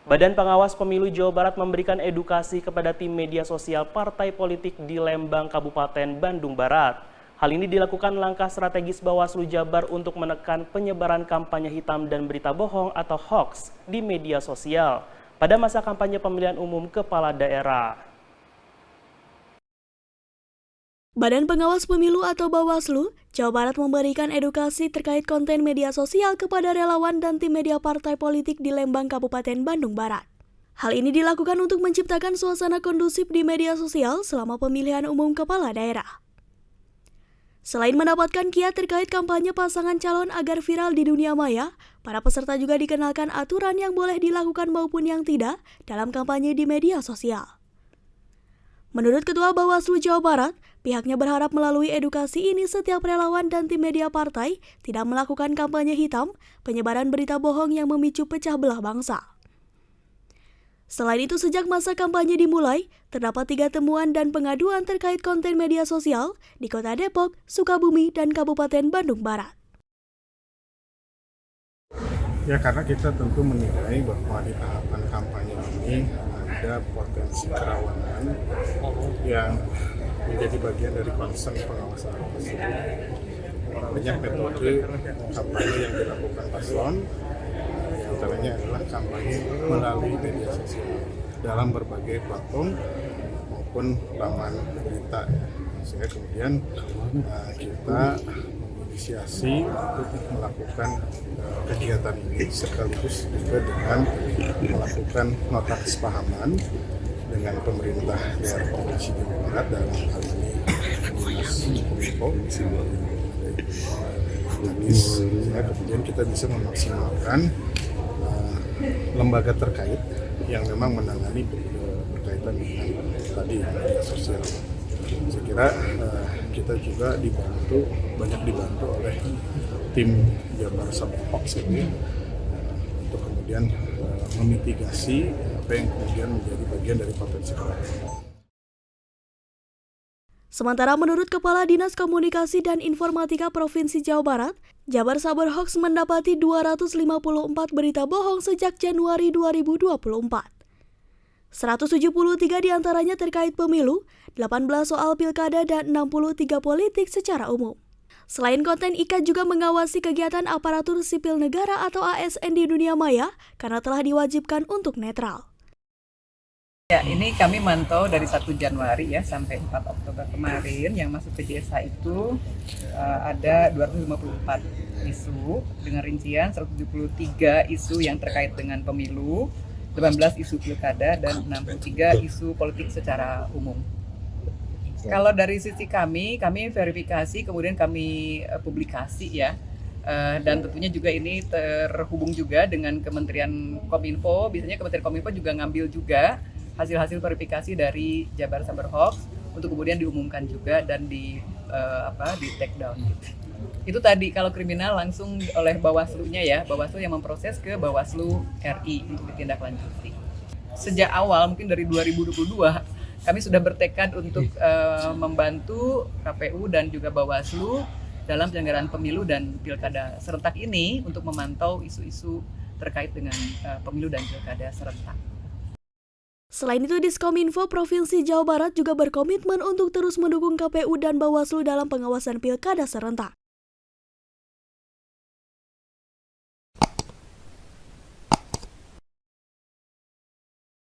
Badan Pengawas Pemilu Jawa Barat memberikan edukasi kepada tim media sosial partai politik di Lembang, Kabupaten Bandung Barat. Hal ini dilakukan langkah strategis Bawaslu Jabar untuk menekan penyebaran kampanye hitam dan berita bohong atau hoax di media sosial pada masa kampanye pemilihan umum kepala daerah. Badan Pengawas Pemilu atau Bawaslu, Jawa Barat memberikan edukasi terkait konten media sosial kepada relawan dan tim media partai politik di Lembang, Kabupaten Bandung Barat. Hal ini dilakukan untuk menciptakan suasana kondusif di media sosial selama pemilihan umum kepala daerah. Selain mendapatkan kiat terkait kampanye pasangan calon agar viral di dunia maya, para peserta juga dikenalkan aturan yang boleh dilakukan maupun yang tidak dalam kampanye di media sosial. Menurut Ketua Bawaslu Jawa Barat, pihaknya berharap melalui edukasi ini setiap relawan dan tim media partai tidak melakukan kampanye hitam, penyebaran berita bohong yang memicu pecah belah bangsa. Selain itu, sejak masa kampanye dimulai, terdapat 3 temuan dan pengaduan terkait konten media sosial di Kota Depok, Sukabumi, dan Kabupaten Bandung Barat. Ya, karena kita tentu menilai bahwa di tahapan kampanye ini ada potensi kerawanan yang menjadi bagian dari concern pengawasan tersebut. Banyak metode kampanye yang dilakukan paslon, antaranya adalah kampanye melalui media sosial dalam berbagai platform maupun laman berita. Sehingga kemudian kita menginisiasi untuk melakukan kegiatan ini sekaligus juga dengan melakukan nota kesepahaman dengan pemerintah daerah Provinsi Jawa Barat dalam hal ini Dinas Kominfo, sehingga kemudian kita bisa memaksimalkan lembaga terkait yang memang menangani berkaitan dengan tadi media sosial. Saya kira kita juga banyak dibantu oleh tim Jabar Sabar Hoax ini untuk kemudian memitigasi apa yang kemudian menjadi bagian dari potensi kerawanan. Sementara menurut Kepala Dinas Komunikasi dan Informatika Provinsi Jawa Barat, Jabar Sabar Hoax mendapati 254 berita bohong sejak Januari 2024. 173 diantaranya terkait pemilu, 18 soal pilkada, dan 63 politik secara umum. Selain konten, IKA juga mengawasi kegiatan aparatur sipil negara atau ASN di dunia maya karena telah diwajibkan untuk netral. Ya, ini kami mantau dari 1 Januari ya sampai 4 Oktober kemarin yang masuk ke desa itu ada 254 isu dengan rincian 173 isu yang terkait dengan pemilu, 18 isu pilkada, dan 63 isu politik secara umum. Kalau dari sisi kami verifikasi, kemudian kami publikasi ya, dan tentunya juga ini terhubung juga dengan Kementerian Kominfo. Biasanya Kementerian Kominfo juga ngambil juga hasil-hasil verifikasi dari Jabar Sabar Hoax untuk kemudian diumumkan juga dan di take down. Itu tadi kalau kriminal langsung oleh Bawaslu-nya ya, Bawaslu yang memproses ke Bawaslu RI untuk ditindaklanjuti. Sejak awal mungkin dari 2022 kami sudah bertekad untuk membantu KPU dan juga Bawaslu dalam penyelenggaraan pemilu dan pilkada serentak ini untuk memantau isu-isu terkait dengan pemilu dan pilkada serentak. Selain itu, Diskominfo Provinsi Jawa Barat juga berkomitmen untuk terus mendukung KPU dan Bawaslu dalam pengawasan pilkada serentak.